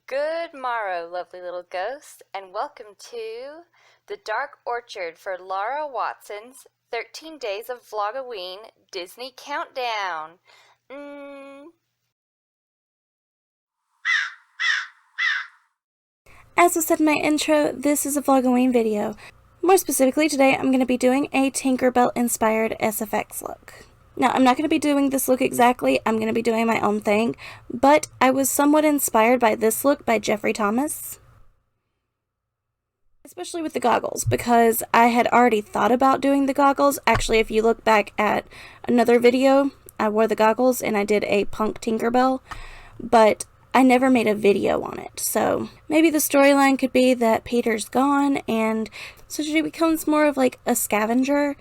Good morrow, lovely little ghost, and welcome to the Dark Orchard for Laura Watson's 13 Days of Vlogoween Disney Countdown. As was said in my intro, this is a Vlogoween video. More specifically, today I'm going to be doing a Tinkerbell inspired SFX look. Now, I'm not going to be doing this look exactly, I'm going to be doing my own thing, but I was somewhat inspired by this look by Jeffrey Thomas. Especially with the goggles, because I had already thought about doing the goggles. Actually, if you look back at another video, I wore the goggles and I did a punk Tinkerbell, but I never made a video on it. So maybe the storyline could be that Peter's gone and so she becomes more of like a scavenger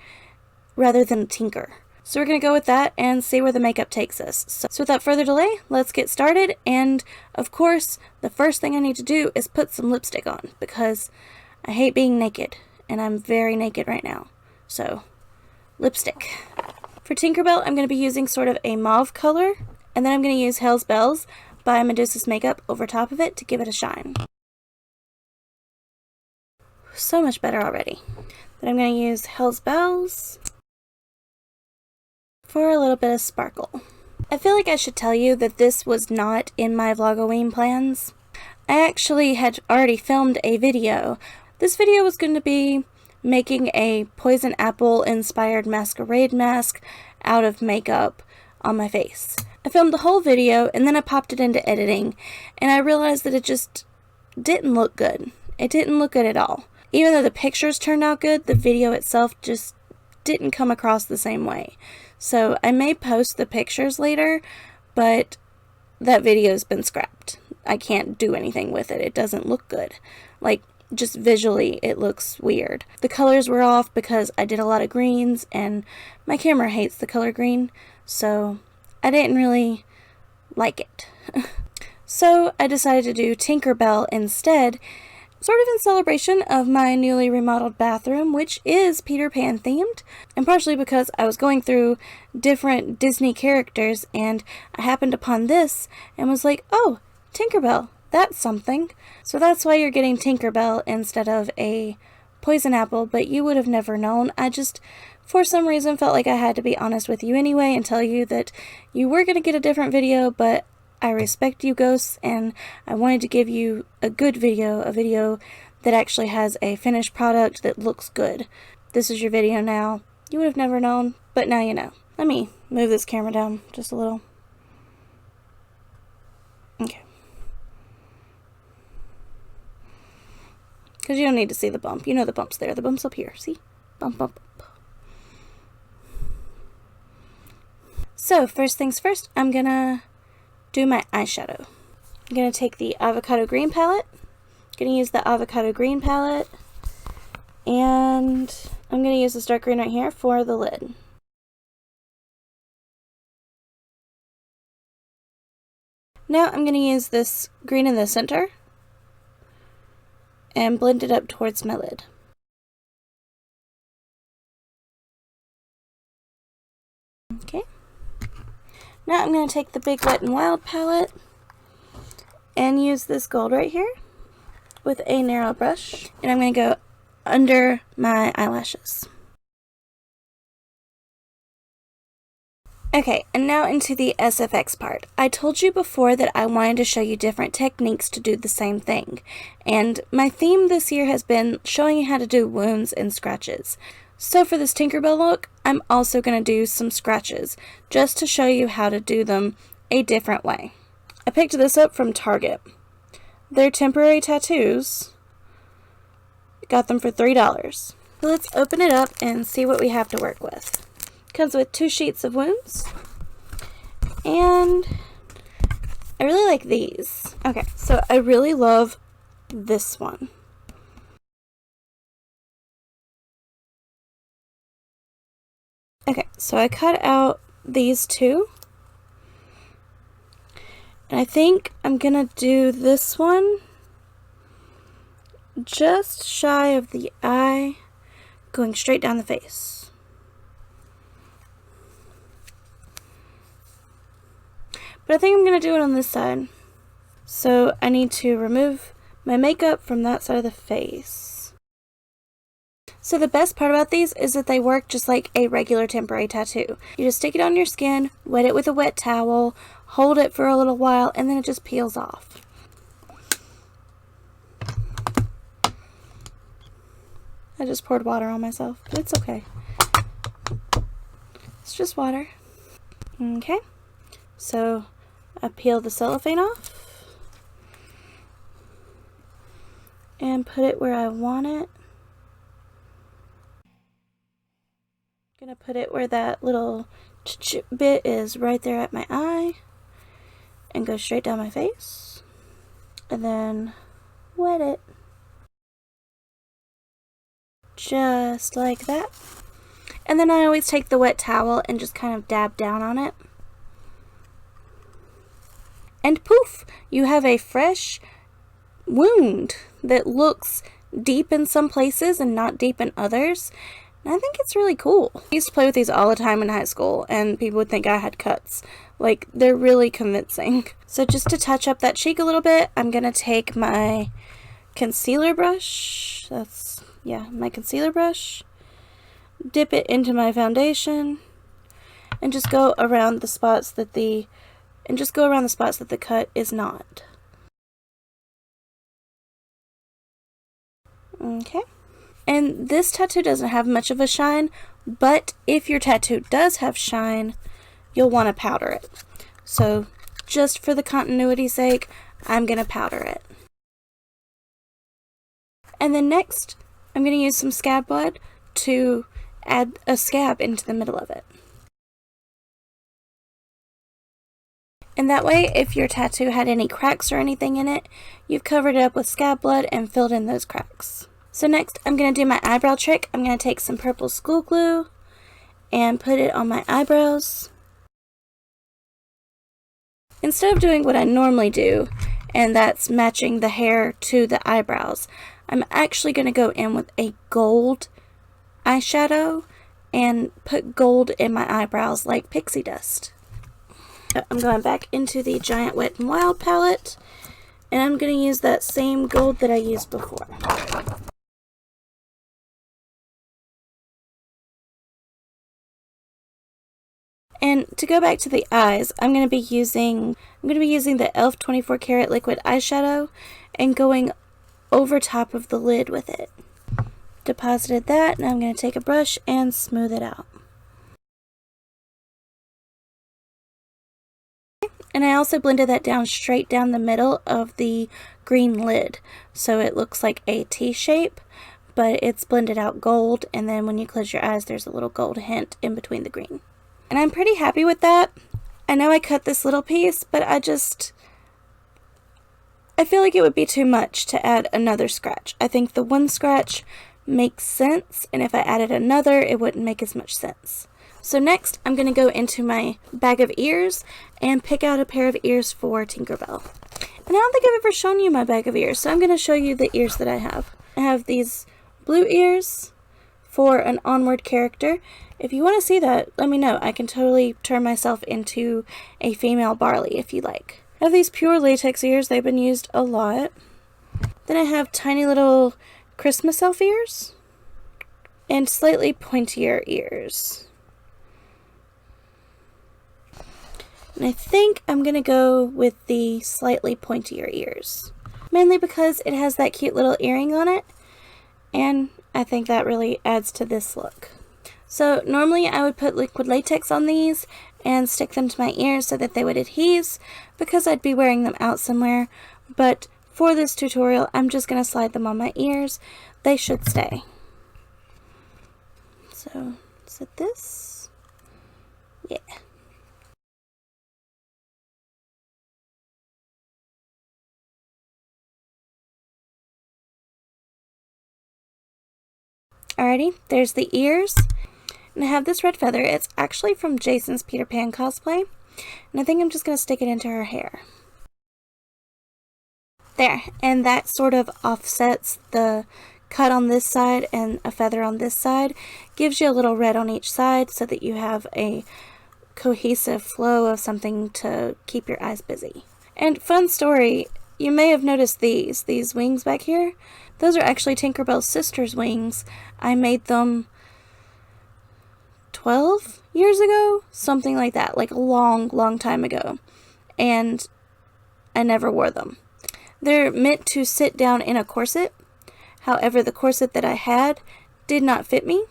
rather than a tinker. So we're going to go with that and see where the makeup takes us. So without further delay, let's get started. And of course, the first thing I need to do is put some lipstick on because I hate being naked and I'm very naked right now. So lipstick. For Tinkerbell, I'm going to be using sort of a mauve color, and then I'm going to use Hell's Bells by Medusa's Makeup over top of it to give it a shine. So much better already. Then I'm going to use Hell's Bells for a little bit of sparkle. I feel like I should tell you that this was not in my Vlogoween plans. I actually had already filmed a video. This video was going to be making a poison apple inspired masquerade mask out of makeup on my face. I filmed the whole video and then I popped it into editing and I realized that it just didn't look good. It didn't look good at all. Even though the pictures turned out good, the video itself just didn't come across the same way. So I may post the pictures later, but that video's been scrapped. I can't do anything with it. It doesn't look good. Like, just visually, it looks weird. The colors were off because I did a lot of greens, and my camera hates the color green, so I didn't really like it. So I decided to do Tinkerbell instead, sort of in celebration of my newly remodeled bathroom, which is Peter Pan themed, and partially because I was going through different Disney characters and I happened upon this and was like, oh, Tinkerbell, that's something. So that's why you're getting Tinkerbell instead of a poison apple, but you would have never known. I just, for some reason, felt like I had to be honest with you anyway and tell you that you were going to get a different video, but I respect you, ghosts, and I wanted to give you a good video, a video that actually has a finished product that looks good. This is your video now. You would have never known, but now you know. Let me move this camera down just a little. Okay. Because you don't need to see the bump. You know the bump's there. The bump's up here. See? Bump, bump, bump. So, first things first, I'm gonna do my eyeshadow. I'm going to take the avocado green palette. I'm going to use the avocado green palette. And I'm going to use this dark green right here for the lid. Now I'm going to use this green in the center and blend it up towards my lid. Okay. Now I'm going to take the Big Wet n Wild palette and use this gold right here with a narrow brush. And I'm going to go under my eyelashes. Okay, and now into the SFX part. I told you before that I wanted to show you different techniques to do the same thing. And my theme this year has been showing you how to do wounds and scratches. So for this Tinkerbell look, I'm also going to do some scratches, just to show you how to do them a different way. I picked this up from Target. They're temporary tattoos. Got them for $3. So let's open it up and see what we have to work with. Comes with 2 sheets of wounds. And I really like these. Okay, so I really love this one. Okay, so I cut out these 2. And I think I'm gonna do this one just shy of the eye, going straight down the face. But I think I'm gonna do it on this side. So I need to remove my makeup from that side of the face. So the best part about these is that they work just like a regular temporary tattoo. You just stick it on your skin, wet it with a wet towel, hold it for a little while, and then it just peels off. I just poured water on myself, but it's okay. It's just water. Okay, so I peel the cellophane off and put it where I want it. I'm gonna put it where that little bit is, right there at my eye, and go straight down my face, and then wet it. Just like that. And then I always take the wet towel and just kind of dab down on it. And poof! You have a fresh wound that looks deep in some places and not deep in others. And I think it's really cool. I used to play with these all the time in high school, and people would think I had cuts. Like, they're really convincing. So just to touch up that cheek a little bit, I'm going to take my concealer brush. My concealer brush. Dip it into my foundation. And just go around the spots that the cut is not. Okay. And this tattoo doesn't have much of a shine, but if your tattoo does have shine, you'll want to powder it. So just for the continuity's sake, I'm going to powder it. And then next, I'm going to use some scab blood to add a scab into the middle of it. And that way, if your tattoo had any cracks or anything in it, you've covered it up with scab blood and filled in those cracks. So next, I'm going to do my eyebrow trick. I'm going to take some purple school glue and put it on my eyebrows. Instead of doing what I normally do, and that's matching the hair to the eyebrows, I'm actually going to go in with a gold eyeshadow and put gold in my eyebrows like pixie dust. I'm going back into the Giant Wet n Wild palette, and I'm going to use that same gold that I used before. And to go back to the eyes, I'm going to be using the e.l.f. 24 karat liquid eyeshadow and going over top of the lid with it. Deposited that, and I'm going to take a brush and smooth it out. And I also blended that down straight down the middle of the green lid, so it looks like a T shape, but it's blended out gold, and then when you close your eyes, there's a little gold hint in between the green. And I'm pretty happy with that. I know I cut this little piece, but I feel like it would be too much to add another scratch. I think the one scratch makes sense, and if I added another, it wouldn't make as much sense. So next, I'm going to go into my bag of ears and pick out a pair of ears for Tinkerbell. And I don't think I've ever shown you my bag of ears, so I'm going to show you the ears that I have. I have these blue ears for an Onward character. If you want to see that, let me know. I can totally turn myself into a female Barley if you like. I have these pure latex ears. They've been used a lot. Then I have tiny little Christmas elf ears and slightly pointier ears. And I think I'm going to go with the slightly pointier ears. Mainly because it has that cute little earring on it. And I think that really adds to this look. So normally I would put liquid latex on these and stick them to my ears so that they would adhere because I'd be wearing them out somewhere. But for this tutorial, I'm just going to slide them on my ears. They should stay. So, is it this? Yeah. Alrighty, there's the ears. And I have this red feather. It's actually from Jason's Peter Pan cosplay. And I think I'm just going to stick it into her hair. There. And that sort of offsets the cut on this side and a feather on this side. Gives you a little red on each side so that you have a cohesive flow of something to keep your eyes busy. And fun story, you may have noticed these wings back here. Those are actually Tinkerbell's sister's wings. I made them 12 years ago, something like that, like a long time ago. And I never wore them. They're meant to sit down in a corset. However, the corset that I had did not fit me.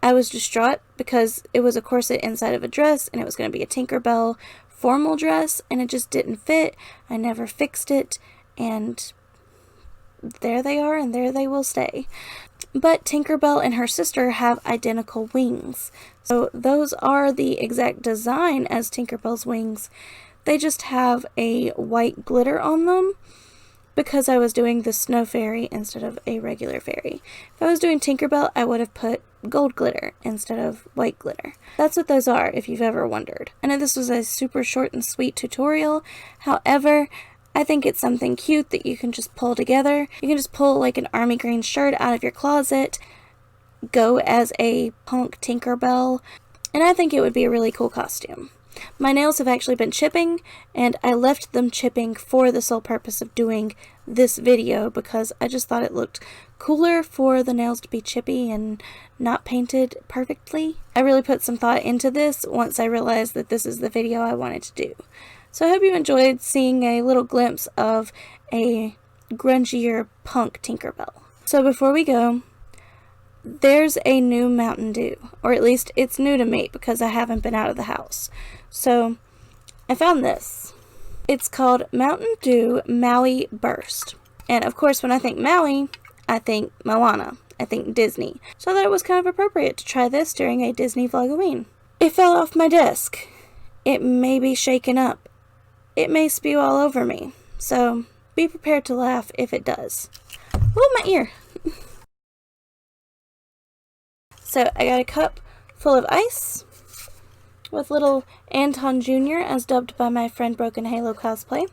I was distraught because it was a corset inside of a dress and it was going to be a Tinkerbell formal dress and it just didn't fit. I never fixed it and there they are and there they will stay. But Tinkerbell and her sister have identical wings. So those are the exact design as Tinkerbell's wings. They just have a white glitter on them because I was doing the snow fairy instead of a regular fairy. If I was doing Tinkerbell, I would have put gold glitter instead of white glitter. That's what those are, if you've ever wondered. I know this was a super short and sweet tutorial. However, I think it's something cute that you can just pull together. You can just pull like an army green shirt out of your closet, go as a punk Tinkerbell, and I think it would be a really cool costume. My nails have actually been chipping, and I left them chipping for the sole purpose of doing this video because I just thought it looked cooler for the nails to be chippy and not painted perfectly. I really put some thought into this once I realized that this is the video I wanted to do. So I hope you enjoyed seeing a little glimpse of a grungier punk Tinkerbell. So before we go, there's a new Mountain Dew, or at least it's new to me because I haven't been out of the house. So I found this. It's called Mountain Dew Maui Burst. And of course when I think Maui, I think Moana. I think Disney. So I thought it was kind of appropriate to try this during a Disney Vlogoween. It fell off my desk. It may be shaken up. It may spew all over me. So be prepared to laugh if it does. Oh, my ear. So I got a cup full of ice with little Anton Jr. as dubbed by my friend Broken Halo Cosplay.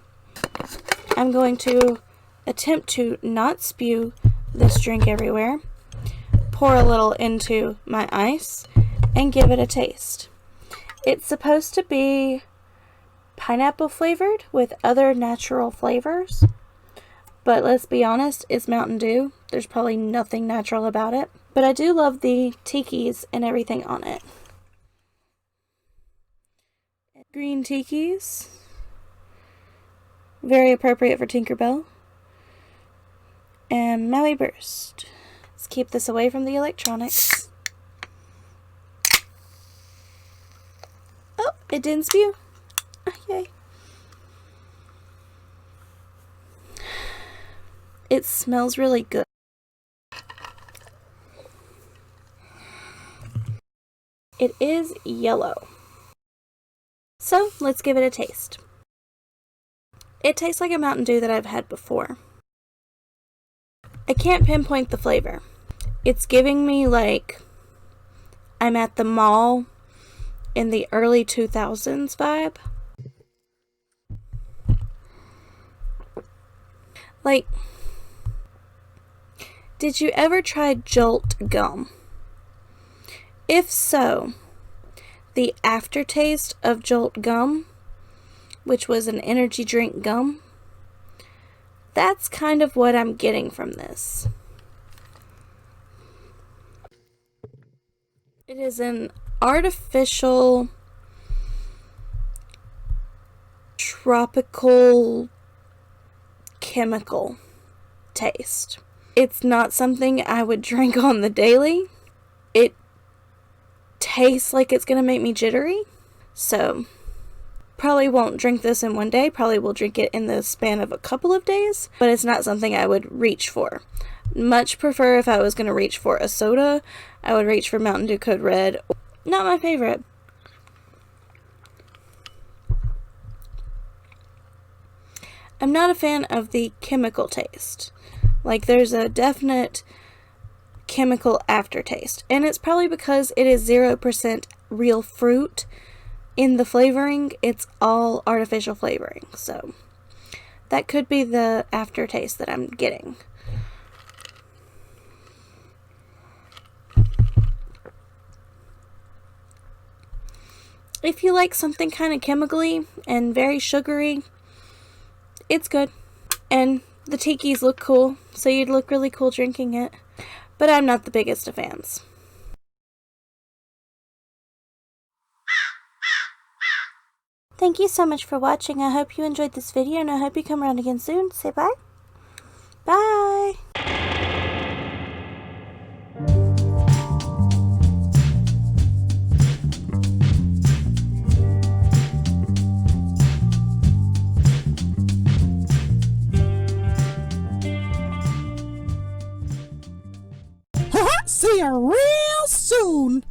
I'm going to attempt to not spew this drink everywhere. Pour a little into my ice and give it a taste. It's supposed to be pineapple flavored with other natural flavors, but let's be honest, it's Mountain Dew. There's probably nothing natural about it, but I do love the tikis and everything on it. Green tikis, very appropriate for Tinkerbell, and Maui Burst. Let's keep this away from the electronics. Oh, it didn't spew. Yay. It smells really good. It is yellow. So let's give it a taste. It tastes like a Mountain Dew that I've had before. I can't pinpoint the flavor. It's giving me like I'm at the mall in the early 2000s vibe. Like, did you ever try Jolt gum? If so, the aftertaste of Jolt gum, which was an energy drink gum, that's kind of what I'm getting from this. It is an artificial, tropical, chemical taste. It's not something I would drink on the daily. It tastes like it's gonna make me jittery, so probably won't drink this in one day. Probably will drink it in the span of a couple of days, but it's not something I would reach for. Much prefer if I was gonna reach for a soda, I would reach for Mountain Dew Code Red. Not my favorite. I'm not a fan of the chemical taste. Like, there's a definite chemical aftertaste. And it's probably because it is 0% real fruit in the flavoring. It's all artificial flavoring. So, that could be the aftertaste that I'm getting. If you like something kind of chemically and very sugary, it's good. And the tikis look cool, so you'd look really cool drinking it. But I'm not the biggest of fans. Thank you so much for watching. I hope you enjoyed this video, and I hope you come around again soon. Say bye. Bye. See you real soon.